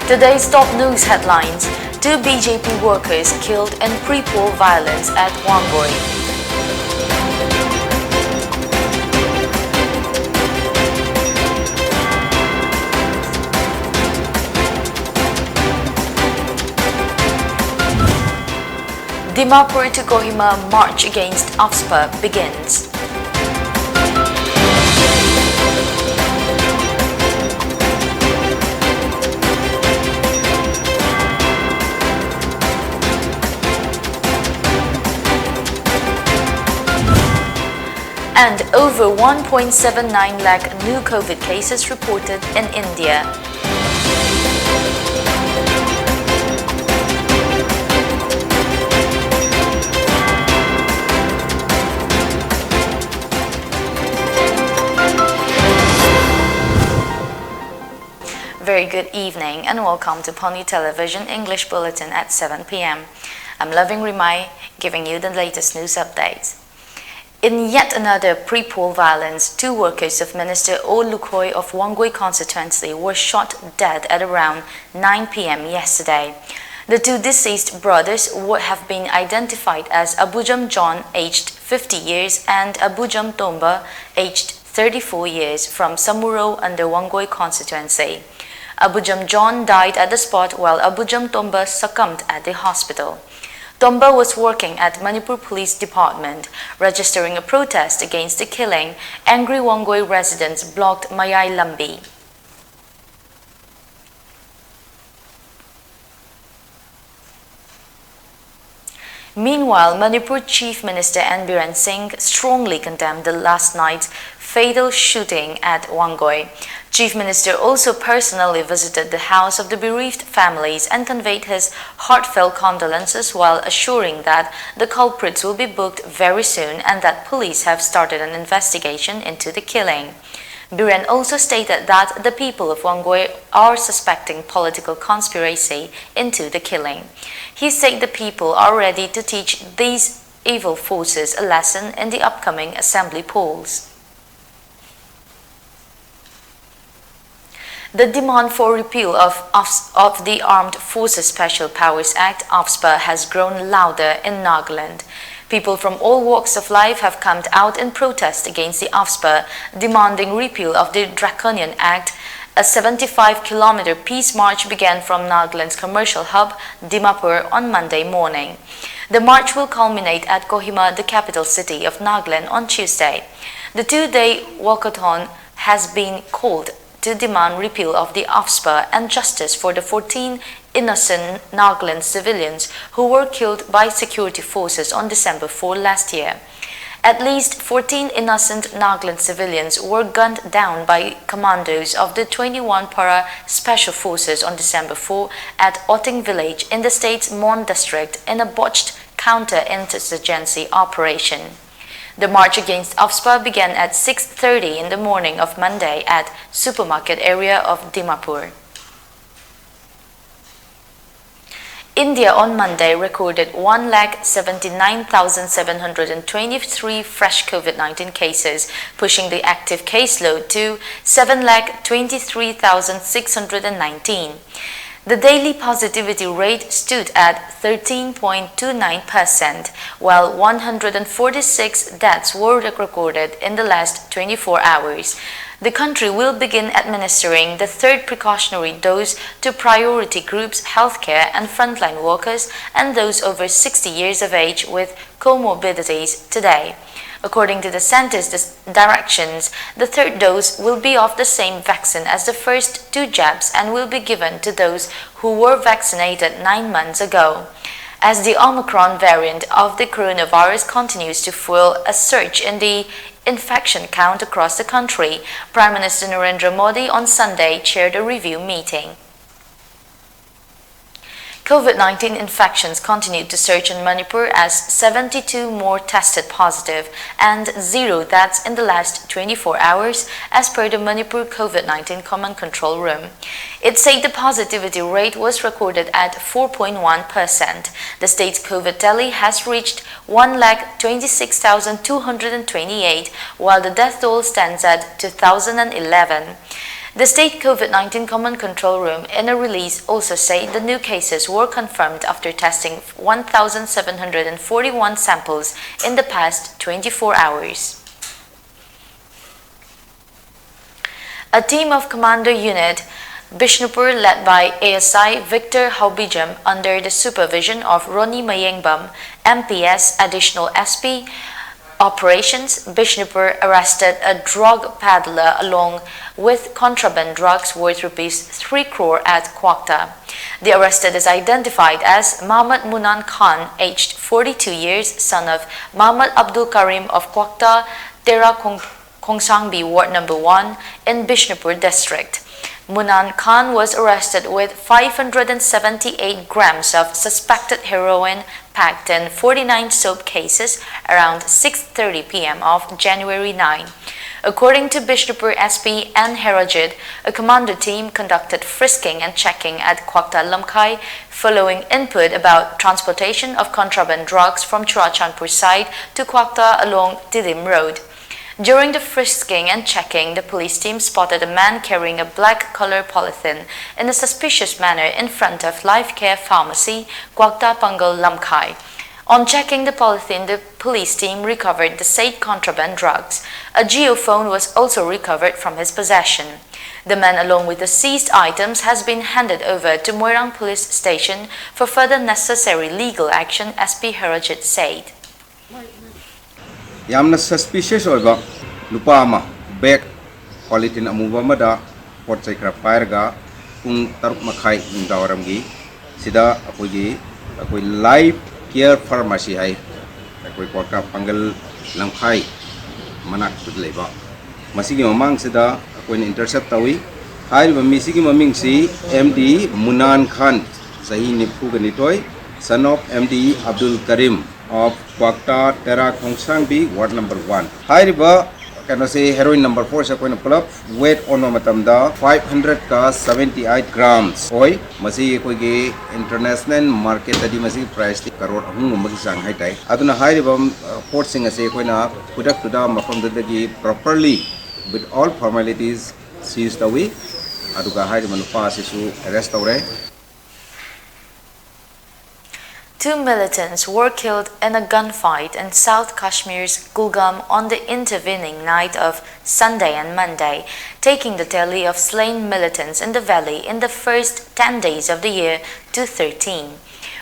Today's top news headlines: 2 BJP workers killed in pre-poll violence at Wangoi. Dimapur to Kohima march against AFSPA begins. And over 1.79 lakh new COVID cases reported in India. Very good evening and welcome to Pony Television English Bulletin at 7 p.m. I'm Loving Rimai, giving you the latest news updates. In yet another pre-poll violence, 2 workers of Minister O Lukhoi of Wangoi constituency were shot dead at around 9 p.m. yesterday. The 2 deceased brothers would have been identified as Abujam John, aged 50 years, and Abujam Tomba, aged 34 years, from Samuro under Wangoi constituency. Abujam John died at the spot while Abujam Tomba succumbed at the hospital. Tomba was working at Manipur Police Department, registering a protest against the killing. Angry Wangoi residents blocked Mayai Lambi. Meanwhile, Manipur Chief Minister N. Biren Singh strongly condemned the last night's fatal shooting at Wangoi. Chief Minister also personally visited the house of the bereaved families and conveyed his heartfelt condolences while assuring that the culprits will be booked very soon and that police have started an investigation into the killing. Biren also stated that the people of Wangoi are suspecting political conspiracy into the killing. He said the people are ready to teach these evil forces a lesson in the upcoming assembly polls. The demand for repeal of the Armed Forces Special Powers Act (AFSPA) has grown louder in Nagaland. People from all walks of life have come out in protest against the AFSPA, demanding repeal of the Draconian Act. A 75-kilometer peace march began from Nagaland's commercial hub, Dimapur, on Monday morning. The march will culminate at Kohima, the capital city of Nagaland, on Tuesday. The 2-day walkathon has been called to demand repeal of the AFSPA and justice for the 14 innocent Nagaland civilians who were killed by security forces on December 4 last year. At least 14 innocent Nagaland civilians were gunned down by commandos of the 21 Para Special Forces on December 4 at Otting village in the state's Mon district in a botched counter-insurgency operation. The march against AFSPA began at 6:30 in the morning of Monday at supermarket area of Dimapur. India on Monday recorded 1,79,723 fresh COVID-19 cases, pushing the active caseload to 7,23,619. The daily positivity rate stood at 13.29%, while 146 deaths were recorded in the last 24 hours. The country will begin administering the 3rd precautionary dose to priority groups, healthcare and frontline workers, and those over 60 years of age with comorbidities today. According to the center's directions, the 3rd dose will be of the same vaccine as the first 2 jabs and will be given to those who were vaccinated 9 months ago. As the Omicron variant of the coronavirus continues to fuel a surge in the infection count across the country, Prime Minister Narendra Modi on Sunday chaired a review meeting. COVID-19 infections continued to surge in Manipur as 72 more tested positive and 0 deaths in the last 24 hours as per the Manipur COVID-19 Command Control Room. It said the positivity rate was recorded at 4.1%. The state's COVID tally has reached 1,26,228, while the death toll stands at 2,011. The State COVID-19 Command Control Room in a release also said the new cases were confirmed after testing 1,741 samples in the past 24 hours. A team of Commando Unit Bishnupur led by ASI Victor Haubijam under the supervision of Ronnie Mayengbam, MPS Additional SP Operations Bishnupur arrested a drug peddler along with contraband drugs worth rupees 3 crore at Kwakta. The arrested is identified as Mohammad Munan Khan, aged 42 years, son of Mohammad Abdul Karim of Kwakta, Tera Kongsangbi Ward No. 1 in Bishnupur district. Munan Khan was arrested with 578 grams of suspected heroin packed in 49 soap cases around 6:30 p.m. of January 9. According to Bishnupur SP N. Herajid, a commando team conducted frisking and checking at Kwakta Lamkai following input about transportation of contraband drugs from Churachandpur side to Kwakta along Didim Road. During the frisking and checking, the police team spotted a man carrying a black color polythene in a suspicious manner in front of Life Care Pharmacy, Kwakta Pangal Lamkai. On checking the polythene, the police team recovered the said contraband drugs. A geophone was also recovered from his possession. The man, along with the seized items, has been handed over to Moirang Police Station for further necessary legal action, SP Herajit said. Yamna suspicious oiba nupa ama bag polythene amuba mada pot chai kra pairga pung taruk makhai indawaramgi sida akoi Life Care Pharmacy hai akoi Kwakta Pangal Lamkai manak leiba masigi mamang sida akoi intercept tawi hairiba misigi maming si MD Munan Khan sahi niphu ganitoi son of MD Abdul Karim of Kwakta Tera Kongsangbi Ward No. 1. Hairiba can say heroin number 4 sa koina pulap weight ono matamda 578 grams oi masi koi ge international market adi masi price crore ahung magi sang hai tai aduna hairiba port singa se koina product to da mafam dagi properly with all formalities seized away aduga hairiba nupa sisu arrest tawre. 2 militants were killed in a gunfight in South Kashmir's Gulgam on the intervening night of Sunday and Monday, taking the tally of slain militants in the valley in the first 10 days of the year to 13.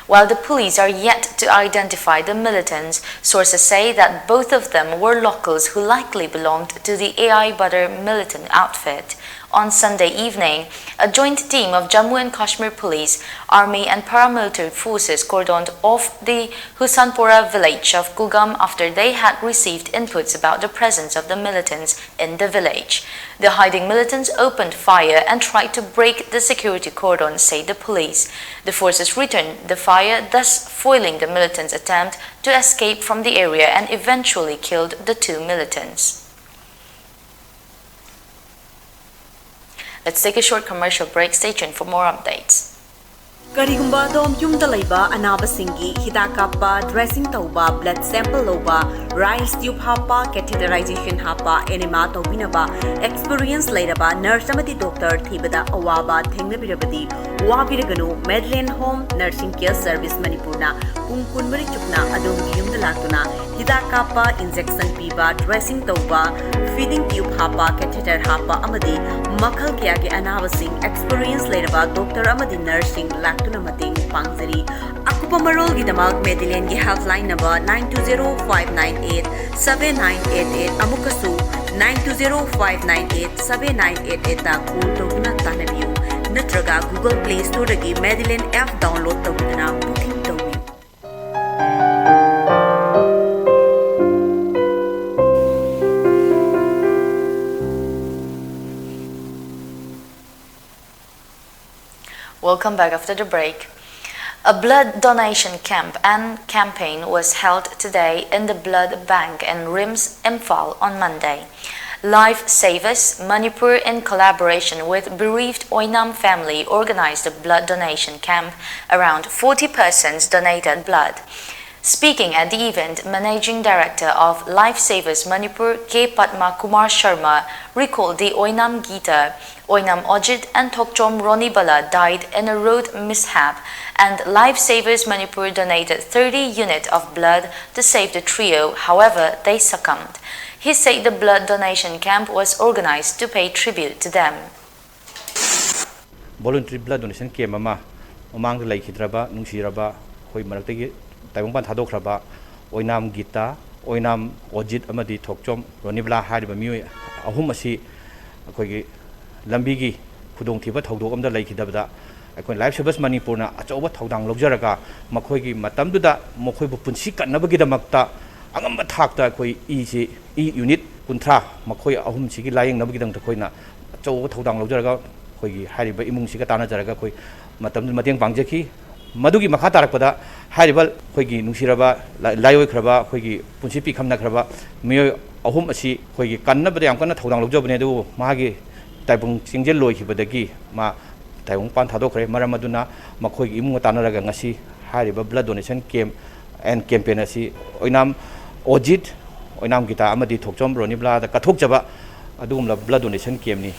While the police are yet to identify the militants, sources say that both of them were locals who likely belonged to the AI Badr militant outfit. On Sunday evening, a joint team of Jammu and Kashmir Police, Army and paramilitary forces cordoned off the Husanpura village of Gulgam after they had received inputs about the presence of the militants in the village. The hiding militants opened fire and tried to break the security cordon, said the police. The forces returned the fire, thus foiling the militants' attempt to escape from the area and eventually killed the 2 militants. Let's take a short commercial break. Stay tuned for more updates. Karigumba dom yumda laiba anaba singi hida kappa dressing tauba blood sample loba rice tube hapa catheterization hapa enema tobinaba experience lairaba nurse amati doctor thibada awaba thengnabirabadi wabiraganu Medlane Home Nursing Care Service Manipurna pung kunmari chukna adom yumda latuna hida kappa injection piba dressing tauba feeding tube hapa catheter hapa amadi makhal kya ke anaba sing experience lairaba doctor amadi nursing tuna mating pangzari akupa marol gidamak Medlane gi helpline number 9205987988 amukasu 9205987988 ta call tawna tanabiu natraga Google Play Store dagi Medlane app download tawduna booking tawi. Welcome back after the break. A blood donation camp and campaign was held today in the blood bank in RIMS Imphal on Monday. Life Savers Manipur, in collaboration with bereaved Oinam family, organized a blood donation camp. Around 40 persons donated blood. Speaking at the event, Managing Director of Lifesavers Manipur K. Padma Kumar Sharma recalled the Oinam Gita, Oinam Ojit and Thokchom Ronibala died in a road mishap, and Lifesavers Manipur donated 30 units of blood to save the trio. However, they succumbed. He said the blood donation camp was organized to pay tribute to them. Voluntary blood donation camp ama mamang lai khidraba nungsiraba khoi maraktagi taibongpan thadokhraba Oinam Gita, Oinam Ojit amadi Thokchom Ronibla hariba mioi ahum asi akoigi lambigi khudong thiba thodok amda lai khidabada akoi Lifesavers Manipur na achoba thodang logjaraga makhoigi matamduda mokhoibu punsi kannabagi damakta angamba thakta akoi e unit kunthra makhoi ahum sigi layeng nabagi dang takhoina achoba thodang logjaraga khoigi hariba imung siga tana jaraga khoi matamdu mateng pangjaki madugi makha tarakpada hariba khoigi nungsiraba layoi khraba khoigi punsi pi khamna khraba mioi ahum asi khoigi kannabada yam kana thodang logjabane du magi taibung singjel loi khibadagi ma taibung pan thadokre maram aduna makhoi imung tanaraga ngasi hariba blood donation camp and campaign asi Oinam Ojit Oinam Gita amadi Thokchom Ronibla da kathokjaba adugumla blood donation camp ni.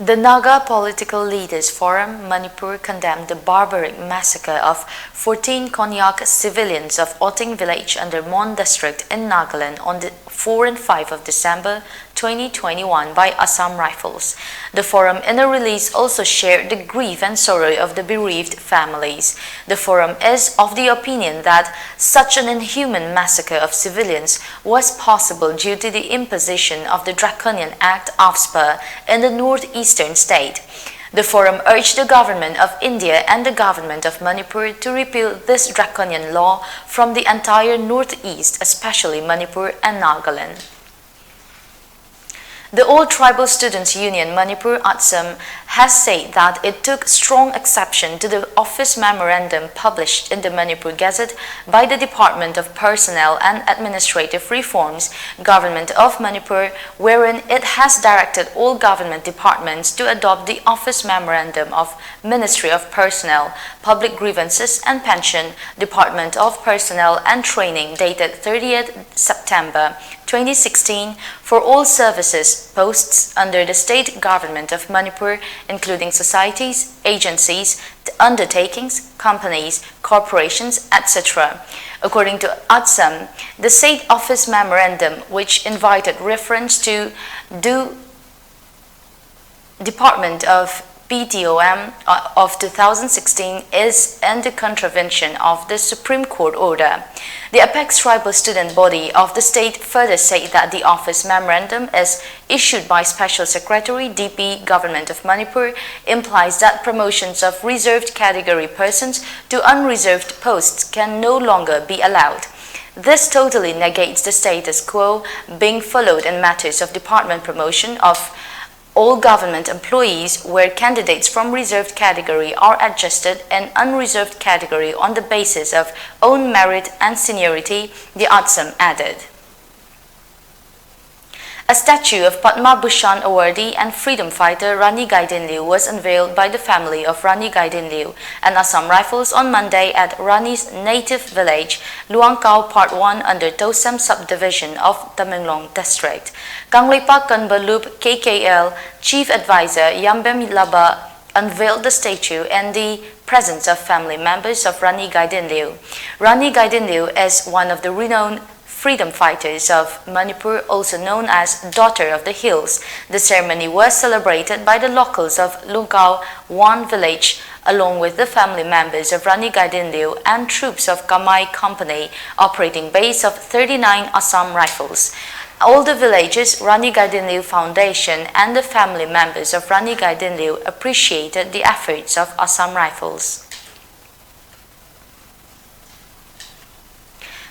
The Naga Political Leaders Forum, Manipur, condemned the barbaric massacre of 14 Konyak civilians of Oting village under Mon district in Nagaland on the 4 and 5 of December 2021 by Assam Rifles. The forum in a release also shared the grief and sorrow of the bereaved families. The forum is of the opinion that such an inhuman massacre of civilians was possible due to the imposition of the Draconian Act AFSPA in the northeastern state. The forum urged the government of India and the government of Manipur to repeal this draconian law from the entire northeast, especially Manipur and Nagaland. The All Tribal Students Union Manipur ATSAM has said that it took strong exception to the office memorandum published in the Manipur Gazette by the Department of Personnel and Administrative Reforms, Government of Manipur, wherein it has directed all government departments to adopt the office memorandum of Ministry of Personnel, Public Grievances and Pension, Department of Personnel and Training dated 30th September 2016 for all services posts under the state government of Manipur, including societies, agencies, undertakings, companies, corporations, etc. According to ATSAM, the state office memorandum, which invited reference to the Department of PTOM of 2016 is in the contravention of the Supreme Court order. The apex tribal student body of the state further said that the office memorandum is issued by Special Secretary DP Government of Manipur implies that promotions of reserved category persons to unreserved posts can no longer be allowed. This totally negates the status quo being followed in matters of department promotion of all government employees, where candidates from reserved category are adjusted in unreserved category on the basis of own merit and seniority, the ATSAM added. A statue of Padma Bhushan awardee and freedom fighter Rani Gaidinliu was unveiled by the family of Rani Gaidinliu and Assam Rifles on Monday at Rani's native village, Luangkau Part 1 under Tosam subdivision of Tamenglong district. Kanglipa Kanbalup KKL Chief Advisor Yambem Laba unveiled the statue in the presence of family members of Rani Gaidinliu. Rani Gaidinliu is one of the renowned freedom fighters of Manipur, also known as Daughter of the Hills. The ceremony was celebrated by the locals of Luangkau 1 village, along with the family members of Rani Gaidinliu and troops of Kamai Company, operating base of 39 Assam Rifles. All the villages, Rani Gaidinliu Foundation and the family members of Rani Gaidinliu appreciated the efforts of Assam Rifles.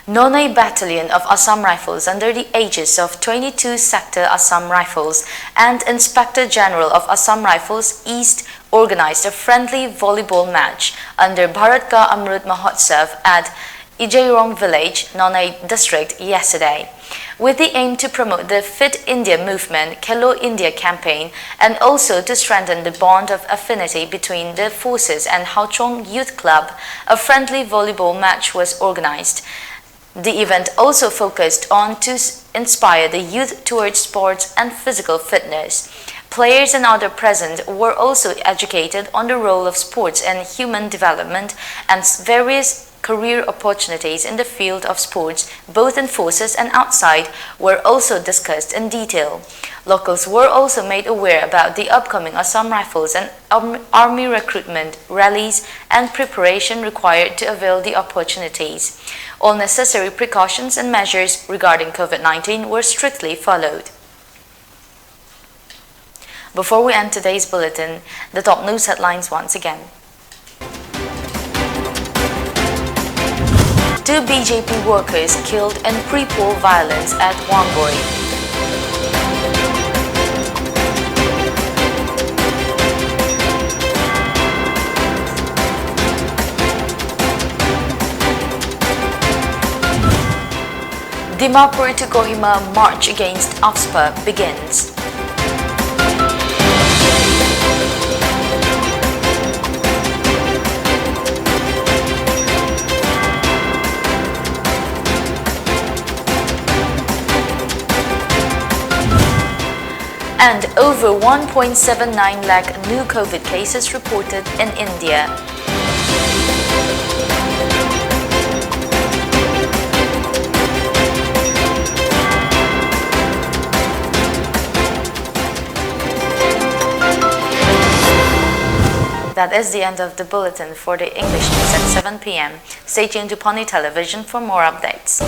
Nonai Battalion of Assam Rifles under the aegis of 22 Sector Assam Rifles and Inspector General of Assam Rifles East organized a friendly volleyball match under Bharat Ka Amrut Mahotsav at Ijairong Village, Nonai District yesterday. with the aim to promote the Fit India movement, Khelo India campaign, and also to strengthen the bond of affinity between the forces and Hauchong Youth Club. A friendly volleyball match was organized. The event also focused on to inspire the youth towards sports and physical fitness. Players and others present were also educated on the role of sports in human development and various career opportunities in the field of sports, both in forces and outside, were also discussed in detail. Locals were also made aware about the upcoming Assam Rifles and Army recruitment rallies and preparation required to avail the opportunities. All necessary precautions and measures regarding COVID-19 were strictly followed. Before we end today's bulletin, the top news headlines once again. 2 BJP workers killed in pre-poll violence at Wangoi. Dimapur to Kohima march against AFSPA begins. And over 1.79 lakh new COVID cases reported in India. That is the end of the bulletin for the English news at 7 p.m. Stay tuned to Pony Television for more updates.